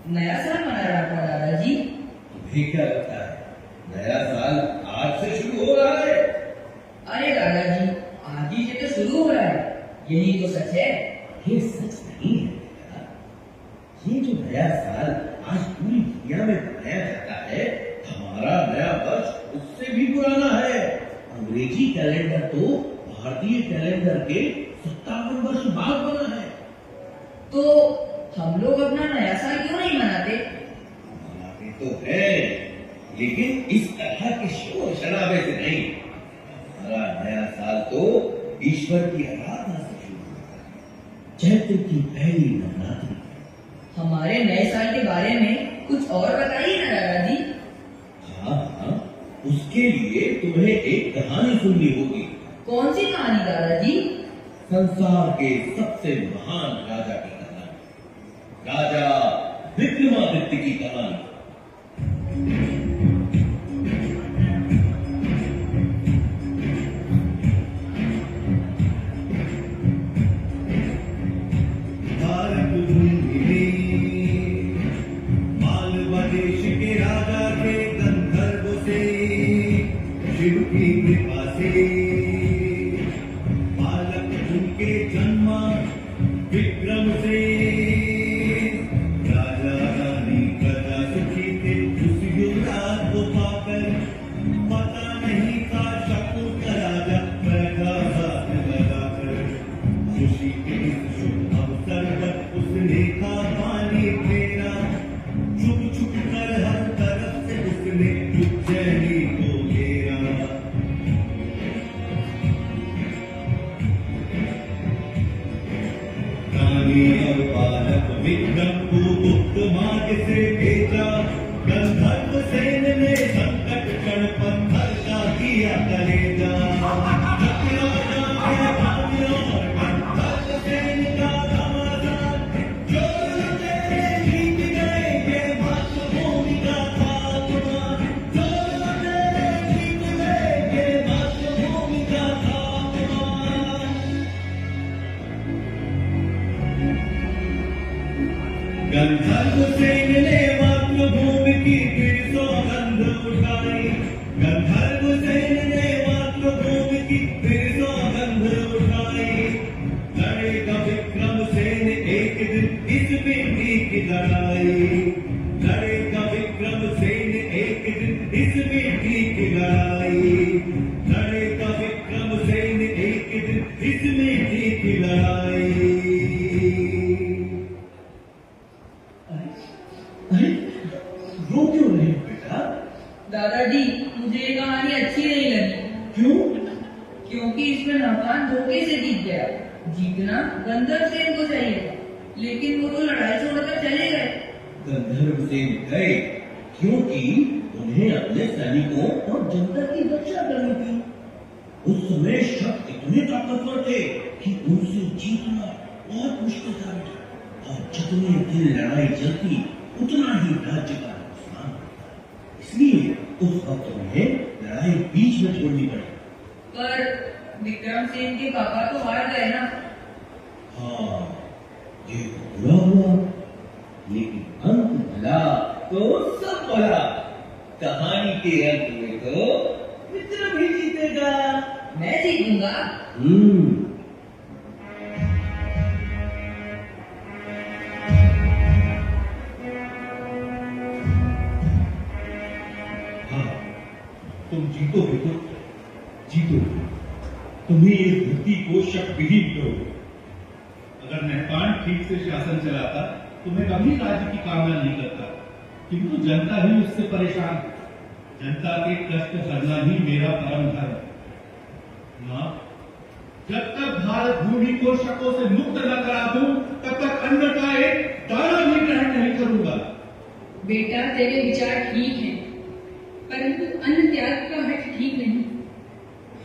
नया साल मना रहा था दादाजी। तुम्हें क्या लगता है नया साल आज से शुरू हो रहा है? अरे दादाजी, आज ही से तो शुरू हो रहा है, यही तो सच है। ये सच नहीं है बेटा। ये जो नया साल आज पूरी दुनिया में मनाया जाता है, हमारा नया वर्ष उससे भी पुराना है। अंग्रेजी कैलेंडर तो भारतीय कैलेंडर के 57 वर्ष बाद बना है। तो हम लोग अपना नया साल क्यों नहीं मनाते? मनाते तो है, लेकिन इस तरह के शोर शराबे से नहीं। हमारा नया साल तो ईश्वर की आराधना से शुरू होता है, चैत्र की पहली नवरात्रि। हमारे नए साल के बारे में कुछ और बताइए ना दादाजी। हाँ हाँ, उसके लिए तुम्हें एक कहानी सुननी होगी। कौन सी कहानी दादाजी? संसार के सबसे महान राजा की कहानी, राजा विक्रमादित्य की कहानी। भारत भूमि में मालवा देश के राजा थे गंधर्व से, शिव की कृपा से बालक उनके जन्मा विक्रम से। राजा रानी प्रजा सुखी थे उस युवराज को पाकर, पता नहीं था शत्रु का राजा बैठा हाथ लगाकर। खुशी के इस शुभ अवसर पर उसने था पानी फेरा, छुप छुप कर हर तरफ से उसने उज्जैनी को घेरा। रानी और बालक विक्रम को गुप्त मार्ग से भेजा, गंधर्व सेन ने संकट क्षण पत्थर का किया कलेजा। गंधर्व सेन का घमासान, चोर लुटेरे जीत गए ये मातृभूमि का खात्मा। चोर लुटेरे जीत गए ये मातृभूमि का खात्मा। गंधर्व सेन ने मातृभूमि की फिर सौगंध उठाई, गंधर्व सेन ने मातृभूमि की फिर सौगंध उठाई। लड़ेगा विक्रम सेन एक दिन इस बेटी की लड़ाई, लड़ेगा विक्रम सेन एक दिन इस बेटी की लड़ाई, लड़ेगा विक्रम सेन एक दिन इस बेटी की लड़ाई। अरे रो क्यों रहे हो बेटा? दादाजी, मुझे ये कहानी अच्छी नहीं लगी। क्यों? क्योंकि इसमें नौकान धोखे से जीत गया। जीतना गंधर्व सेन को चाहिए था, लेकिन वो तो लड़ाई छोड़कर चले गए। गंधर्व सेन गए क्योंकि उन्हें अपने सैनिकों और जनता की रक्षा करनी थी। उस समय शब्द इतने ताकतवर थे कि उनसे जीतना बहुत मुश्किल था बेटा। और जितने दिन लड़ाई चलती उतना ही राज्य का नुकसान होता। इसलिए उस वक्त उन्हें लड़ाई बीच में छोड़नी पड़ी। पर विक्रम सेन के पापा तो हार गए ना। हाँ, ये तो बुरा हुआ, लेकिन अंत भला तो सब भला। कहानी के अंत में तो विक्रम ही जीतेगा। मैं जीतूंगा। हाँ, तुम जीतोगे तो जीतोगे, तुम्ही इस धरती को शक्तिहीन करोगे। अगर नहपान ठीक से शासन चलाता तो मैं कभी राज्य की कामना नहीं करता, किंतु जनता ही उससे परेशान है। जनता के कष्ट हरना ही मेरा परम धर्म है। मां, जब तक भारत भूमि को शकों से मुक्त न करा दूं, तब तक अन्न का एक दाना भी ग्रहण नहीं करूंगा। बेटा, तेरे विचार ठीक हैं, परंतु अन्न त्याग का हट ठीक नहीं।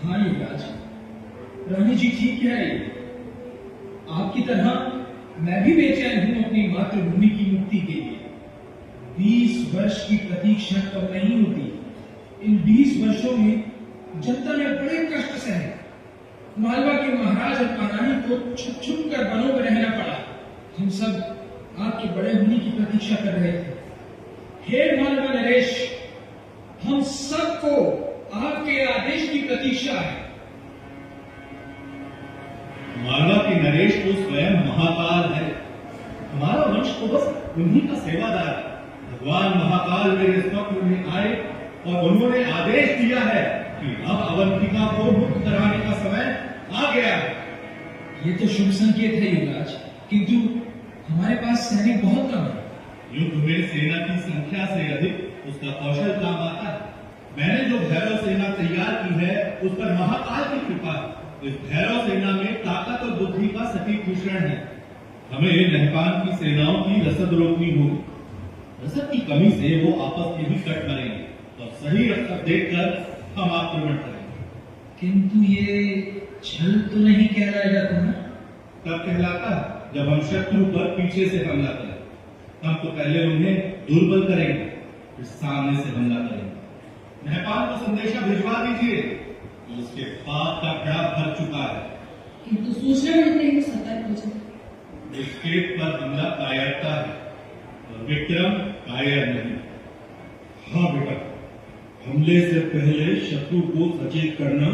हाँ युवराज, रानी जी ठीक कह रही है। आपकी तरह मैं भी बेचैन हूं अपनी मातृभूमि की मुक्ति के लिए। 20 वर्ष की प्रतीक्षा कब नहीं होती। इन 20 वर्षों में जनता ने बड़े कष्ट सहे। मालवा के महाराज और कानानी को छुप छुप कर वनों में रहना पड़ा। हम सब आपके बड़े होने की प्रतीक्षा कर रहे थे। हे मालवा नरेश, हम सबको आपके आदेश की प्रतीक्षा है। मालवा के नरेश तो स्वयं महाकाल है। हमारा वंश तो बस उन्हीं का सेवादार है। भगवान महाकाल मेरे स्वप्न में आए और उन्होंने आदेश दिया है कि अब अवंतिका को मुक्त कराने का समय आ गया है। ये तो शुभ संकेत है युवराज, किंतु हमारे पास सैनिक बहुत कम है। युद्ध में सेना की संख्या से अधिक उसका कौशल काम आता है। मैंने जो भैरव सेना तैयार की है उस पर महाकाल की कृपा है। इस भैरव सेना में ताकत और बुद्धि का सटीक मिश्रण है। हमें नहपान की सेनाओं की रसद रोकनी होगी। रसद की कमी से वो आपस में भी कट मरेंगे और सही रसद देखकर हम आक्रमण करेंगे। किंतु ये छल तो नहीं कहलाएगा तुम्हें? तब कहलाता है जब हम शत्रु पर पीछे से हमला करें। हम तो पहले उन्हें दुर्बल करेंगे, फिर सामने से हमला करेंगे। नहपान को संदेशा भिजवा दीजिए, उसके पाप का घड़ा भर चुका है। किंतु सूचना मिलते ही सतर्क हो जाए। इसके पर हमला कायरता है और विक्रम कायर नहीं। हाँ बेटा, हमले से पहले शत्रु को सचेत करना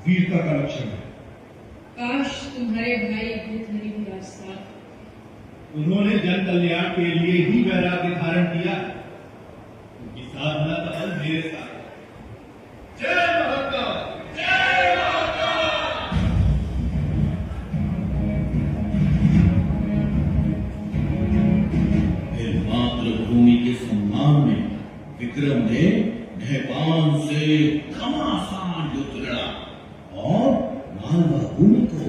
वीरता का लक्षण है। काश तुम्हारे भाई भूतहरि भी आज साथ। उन्होंने जन कल्याण के लिए ही वैराग्य धारण किया। उनकी साधना का बल मेरे साथ है। जय महात्मा, जय महात्मा। फिर मातृभूमि के सम्मान में विक्रम ने नहपान से घमासान युद्ध लड़ा और मालवा भूमि को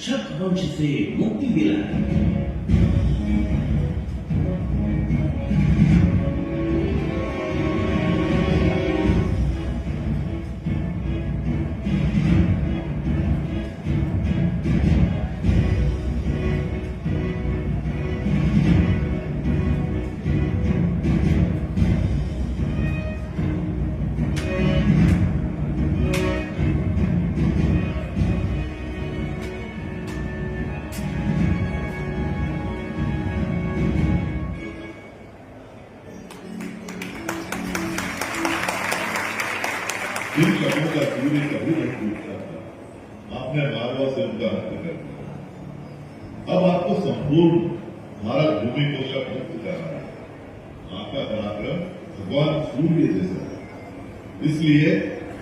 शक वंश से मुक्ति दिलाई। जिन शब्दों का सूर्य कभी नहीं टूटता था, आपने मालवा से उनका अंत कर दिया। अब आपको संपूर्ण भारत भूमि को शक मुक्त करना है। आपका पराक्रम भगवान सूर्य जैसा है, इसलिए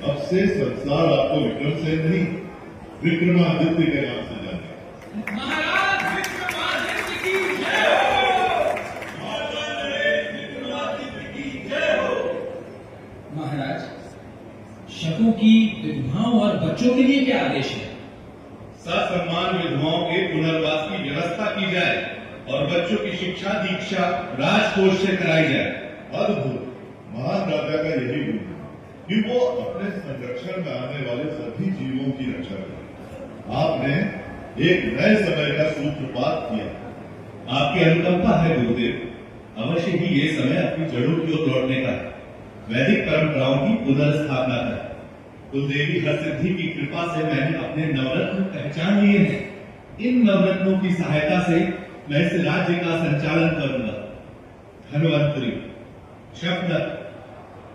अब से संसार आपको विक्रम से नहीं, विक्रमादित्य के नाम से जाने। महाराज विक्रमादित्य की जय हो। महाराज, शकों की विधवाओं और बच्चों के लिए क्या आदेश है? ससम्मान विधवाओं के पुनर्वास की व्यवस्था की जाए और बच्चों की शिक्षा दीक्षा राजकोष से कराई जाए। अद्भुत, महान राजा का यही गुण है कि वो अपने संरक्षण में आने वाले सभी जीवों की रक्षा करे। आपने एक नए समय का सूत्रपात किया। आपकी अनुकंपा है गुरुदेव। अवश्य ही ये समय अपनी जड़ों की ओर लौटने का है। वैदिक परंपराओं की पुनर्स्थापना का। कुलदेवी हरसिद्धि की कृपा से मैंने अपने नवरत्न पहचान लिए हैं। इन नवरत्नों की सहायता से मैं इस राज्य का संचालन करूंगा। धन्वंतरी, शब्दक,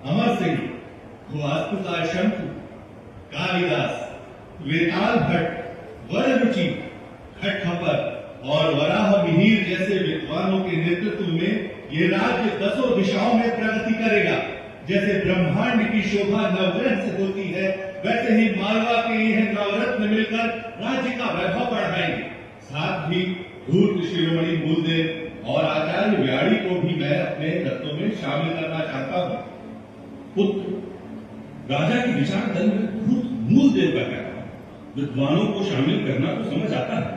अमर सिंह, वास्तुकार शंकु, कालिदास, वेताल भट्ट, वररुचि, खटखपर और वराह मिहिर जैसे विद्वानों के नेतृत्व में ये राज्य 10 दिशाओं में प्रगति करेगा। जैसे ब्रह्मांड की शोभा नवग्रह से होती है, वैसे ही मालवा के यह नवरत्न को भी मैं अपने रत्नों में शामिल करना चाहता हूँ। पुत्र, राजा के विचार दल में धूर्त मूल देव का क्या काम? विद्वानों को शामिल करना तो समझ आता है,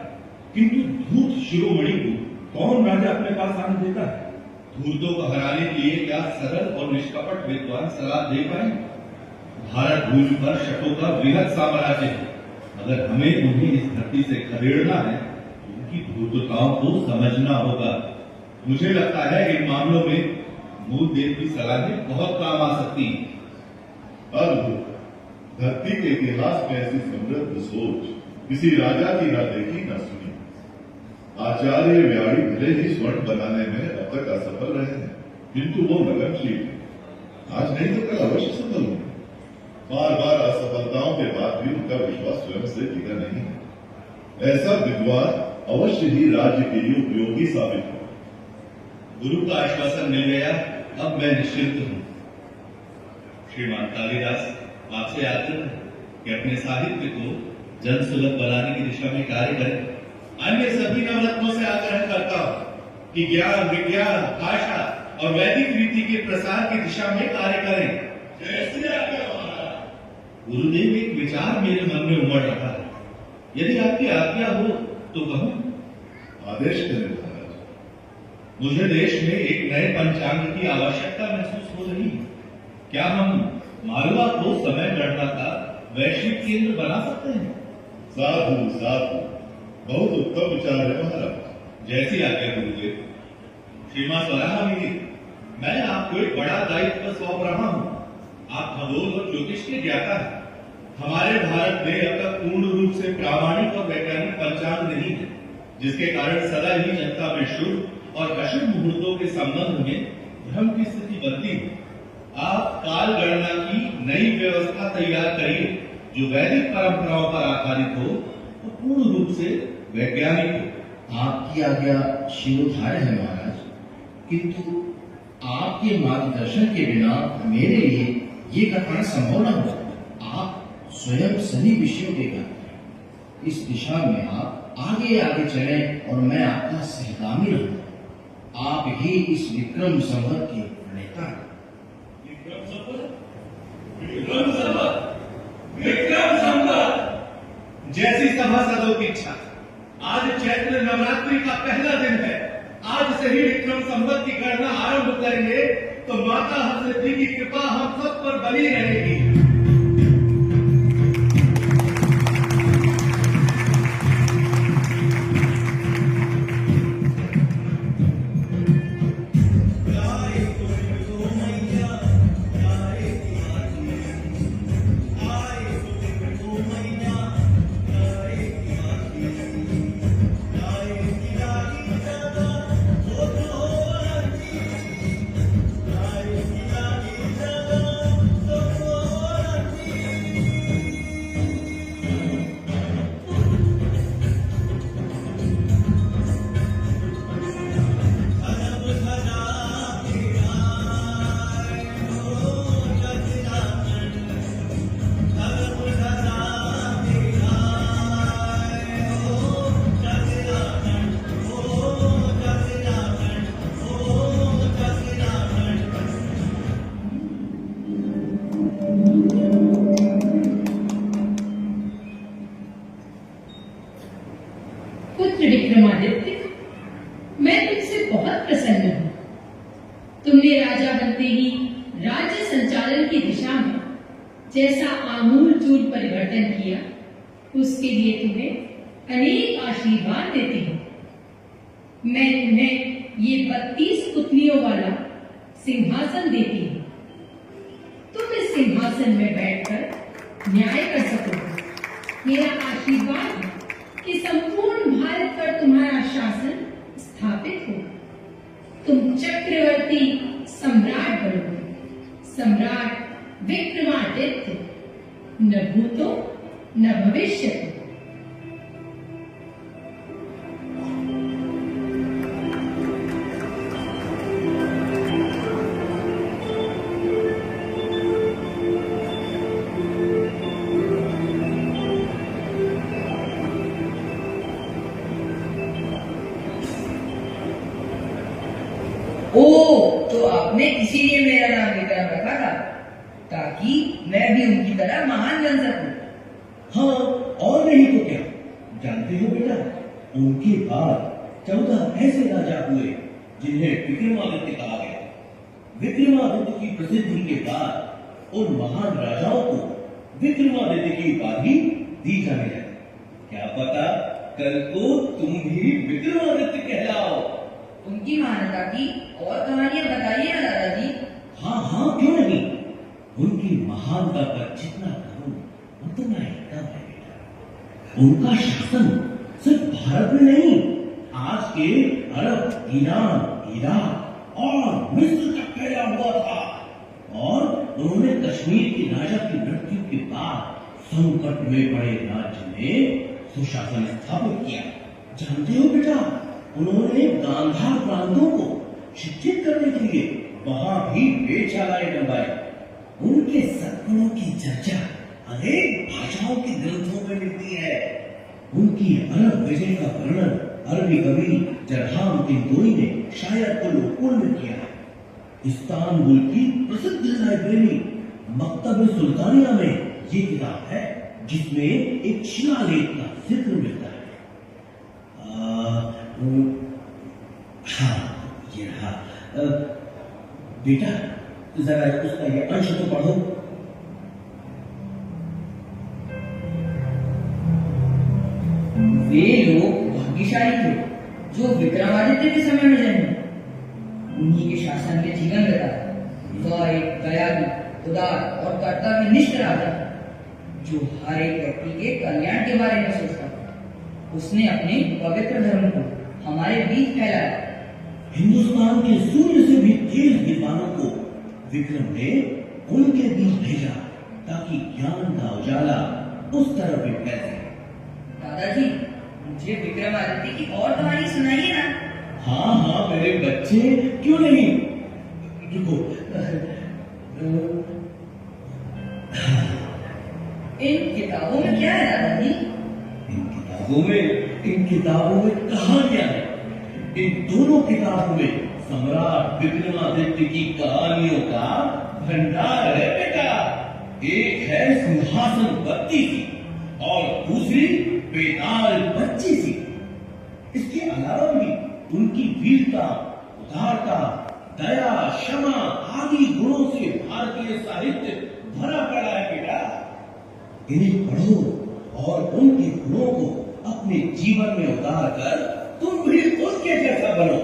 किंतु धूर्त शिरोमणि को कौन राजा अपने पास आने देता है? धूर्तों को हराने के लिए क्या सरल और निष्कपट विद्वान सलाह दे पाए? भारत भूमि पर शकों का वृहद साम्राज्य है। अगर हमें उन्हें इस धरती से खदेड़ना है, उनकी धूर्तताओं को समझना होगा। मुझे लगता है इन मामलों में मूल देव की सलाहें बहुत काम आ सकती हैं। अद्भुत! धरती के इतिहास में ऐसी समृद्ध सोच किसी राजा की न देखी न सुनी। आचार्य व्याड़ी भले ही स्वर्ण बनाने में अब तक असफल रहे हैं, किंतु वो लगनशील हैं। आज नहीं तो कल अवश्य सफल होंगे। बार बार असफलताओं के बाद भी उनका विश्वास स्वयं से टिका नहीं है। ऐसा विद्वान अवश्य ही राज्य के लिए उपयोगी साबित हो। गुरु का आश्वासन मिल गया, अब मैं निश्चिंत हूँ। श्रीमान कालिदास, आपसे आग्रह है कि अपने साहित्य को जन सुलभ बनाने की दिशा में कार्य करें। अन्य सभी नवरत्नों से आग्रह करता हूँ कि ज्ञान, विज्ञान, भाषा और वैदिक रीति के प्रसार की दिशा में कार्य करें। जैसे आज्ञा महाराज। गुरुदेव, एक विचार मेरे मन में उमड़ रहा है। यदि आपकी आज्ञा हो तो कहूँ? आदेश करें महाराज। मुझे देश में एक नए पंचांग की आवश्यकता महसूस हो रही है। क्या हम मालवा को समय गणना का वैश्विक केंद्र बना सकते हैं? साधु साधु, बहुत उत्तम विचार है महाराज। जैसी आज्ञा गुरुदेव। श्रीमान सलाह मिली, मैं आपको एक बड़ा दायित्व सौंप रहा हूँ। आप खगोल और ज्योतिष के ज्ञाता हैं। हमारे भारत में अब तक पूर्ण रूप से प्रामाणिक और वैज्ञानिक पंचांग नहीं है, जिसके कारण सदा ही जनता में शुभ और अशुभ मुहूर्तों के संबंध में भ्रम की स्थिति बनती है। आप काल गणना की नई व्यवस्था तैयार करिए, जो वैदिक परंपराओं पर आधारित हो और पूर्ण रूप से वैज्ञानिक हो। आपकी आज्ञा शिरोधार्य है महाराज, किंतु आपके मार्गदर्शन के बिना मेरे लिए ये कर पाना संभव न होगा। आप स्वयं सभी विषयों के ज्ञाता हैं। इस दिशा में आप आगे आगे चलें और मैं आपका सहगामी रहूंगा। आप ही इस विक्रम संवत के प्रणेता हैं। विक्रम संवत! जैसी सभासदों की इच्छा। आज चैत्र नवरात्रि का पहला दिन है। आज से ही विक्रम संवत की गणना आरंभ करेंगे तो माता हरसिद्धि की कृपा हम सब पर बनी रहेगी। पुत्र विक्रमादित्य, मैं तुमसे बहुत प्रसन्न हूँ। तुमने राजा बनते ही राज्य संचालन की दिशा में जैसा आमूल-चूल परिवर्तन किया, उसके लिए तुम्हें अनेक आशीर्वाद देती हूँ। मैं तुम्हें ये 32 पुतलियों वाला सिंहासन देती हूँ। तुम इस सिंहासन में बैठकर न्याय कर सकोगे। मेरा आशीर्वाद है कि संपूर्ण भारत पर तुम्हारा शासन स्थापित हो। तुम चक्रवर्ती सम्राट बनोगे, सम्राट विक्रमादित्य, न भूतो न भविष्य। ओ आपने इसीलिए मेरा नाम विक्रम रखा था, ताकि मैं भी उनकी तरह महान बन सकूं। हाँ, और नहीं तो क्या। जानते हो बेटा, उनके बाद 14 ऐसे राजा हुए जिन्हें विक्रमादित्य कहा गया। विक्रमादित्य की प्रसिद्धि के बाद उन महान राजाओं को विक्रमादित्य की उपाधि दी जाने लगी। क्या पता कल को तुम भी विक्रमादित्य कहलाओ। उनकी महानता की और कहानियां बताइए ना दादाजी। हाँ हाँ, क्यों नहीं। उनकी महानता पर जितना कहूं उतना ही कम है बेटा। उनका शासन सिर्फ भारत में नहीं, आज के अरब, ईरान, इराक और मिस्र तक फैला हुआ था। और उन्होंने कश्मीर के राजा की मृत्यु के बाद संकट में पड़े राज्य में सुशासन स्थापित किया। जानते हो बेटा, उन्होंने गांधार प्रांतों को शिक्षित करने के लिए वहां भी वेधशालाएं बनवाई। उनके सद्गुणों की चर्चा अनेक भाषाओं के ग्रंथों में मिलती है। उनकी अरब विजय का वर्णन अरबी कवि जरहाम किंतोई ने शायर कुल में किया है। इस्तांबुल की प्रसिद्ध लाइब्रेरी मकतब सुल्तानिया में ये किताब है, जिसमें एक शिलालेख का जिक्र मिलता है। हाँ, ये रहा। बेटा जरा उसका ये अंश तो पढ़ो। वे लोग भाग्यशाली थे जो विक्रमादित्य के समय में जन्मे। उन्हीं के शासन में जीवन बिताया। वह एक दयालु, उदार और कर्तव्यनिष्ठ राजा था, जो हर एक व्यक्ति के कल्याण के बारे में सोचता था। उसने अपने पवित्र धर्म को हमारे बीच फैलाया। हिंदुस्तान के सूर्य से भी तेज विद्वानों को विक्रम ने उनके बीच भेजा, ताकि ज्ञान का उजाला उस तरफ भी फैल सके। दादाजी, मुझे विक्रमादित्य की और कहानी सुनाइए ना। हाँ हाँ मेरे बच्चे, क्यों नहीं। रुको। इन किताबों में क्या है दादाजी? इन किताबों में कहानियां हैं। इन दोनों किताबों में सम्राट विक्रमादित्य की कहानियों का भंडार है बेटा। एक है सिंहासन 32 और दूसरी बेताल 25। इसके अलावा भी उनकी वीरता, उदारता, दया, क्षमा आदि गुणों से भारतीय साहित्य भरा पड़ा है बेटा। इन्हें पढ़ो और उनके गुणों को अपने जीवन में उतार कर तुम भी उनके जैसा बनो।